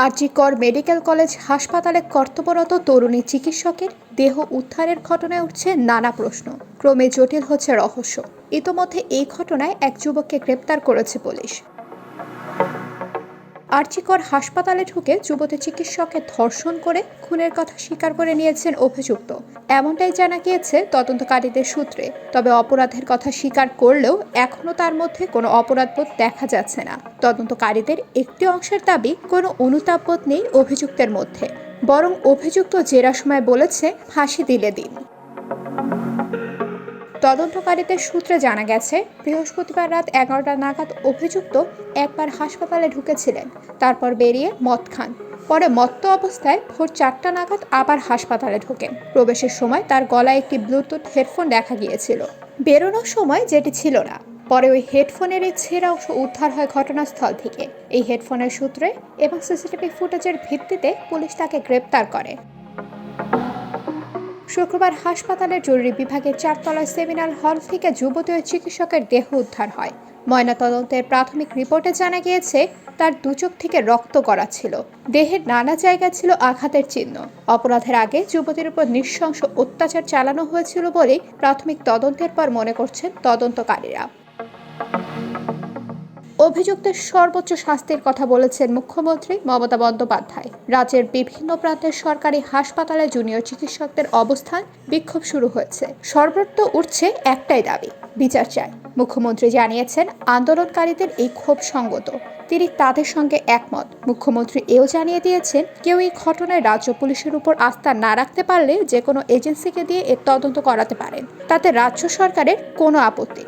RG Kar medical college হাসপাতালে কর্তব্যরত তরুণী চিকিৎসকের দেহ উদ্ধারের ঘটনায় উঠছে নানা প্রশ্ন। ক্রমে জটিল হচ্ছে রহস্য। ইতোমধ্যে এই ঘটনায় এক যুবককে গ্রেপ্তার করেছে পুলিশ। আরজিকর হাসপাতালে ঢুকে যুবতী চিকিৎসককে ধর্ষণ করে খুনের কথা স্বীকার করে নিয়েছেন অভিযুক্ত, এমনটাই জানা গিয়েছে তদন্তকারীদের সূত্রে। তবে অপরাধের কথা স্বীকার করলেও এখনো তার মধ্যে কোনো অপরাধবোধ দেখা যাচ্ছে না। তদন্তকারীদের একটি অংশের দাবি, কোনো অনুতাপবোধ নেই অভিযুক্তের মধ্যে, বরং অভিযুক্ত জেরার সময় বলেছে ফাঁসি দিলে দিন। তদন্তকারীদের সূত্রে জানা গেছে, বৃহস্পতিবার রাত 11টা নাগাদ অভিযুক্ত একবার হাসপাতালে ঢুকেছিলেন, তারপর বেরিয়ে মদ খান। পরে মত্ত অবস্থায় ভোর 4টা নাগাদ আবার হাসপাতালে ঢোকেন। প্রবেশের সময় তার গলায় একটি ব্লুটুথ হেডফোন দেখা গিয়েছিল, বেরোনোর সময় যেটি ছিল না। পরে ওই হেডফোনের এই ছেঁড়া অংশ উদ্ধার হয় ঘটনাস্থল থেকে। এই হেডফোনের সূত্রে এবং সিসিটিভি ফুটেজের ভিত্তিতে পুলিশ তাকে গ্রেপ্তার করে। শুক্রবার হাসপাতালের জরুরি বিভাগের 4তলার সেমিনার হল থেকে যুবতী ওই চিকিৎসকের দেহ উদ্ধার হয়। ময়নাতদন্তের প্রাথমিক রিপোর্টে জানা গিয়েছে, তার দু চোখ থেকে রক্ত গড়াচ্ছিল। দেহের নানা জায়গায় ছিল আঘাতের চিহ্ন। অপরাধের আগে যুবতীর উপর নৃশংস অত্যাচার চালানো হয়েছিল বলেই প্রাথমিক তদন্তের পর মনে করছেন তদন্তকারীরা। অভিযুক্তের সর্বোচ্চ শাস্তির কথা বলেছেন মুখ্যমন্ত্রী মমতা বন্দ্যোপাধ্যায়। রাজ্যের বিভিন্ন প্রান্তের সরকারি হাসপাতালে জুনিয়র চিকিৎসকদের অবস্থান বিক্ষোভ শুরু হয়েছে। সর্বত্র উঠছে একটাই দাবি, বিচার চাই। মুখ্যমন্ত্রী জানিয়েছেন, আন্দোলনকারীদের এই ক্ষোভ সঙ্গত, তিনি তাদের সঙ্গে একমত। মুখ্যমন্ত্রী এও জানিয়ে দিয়েছেন, কেউ এই ঘটনায় রাজ্য পুলিশের উপর আস্থা না রাখতে পারলে যে কোনো এজেন্সিকে দিয়ে এর তদন্ত করাতে পারেন, তাতে রাজ্য সরকারের কোনো আপত্তি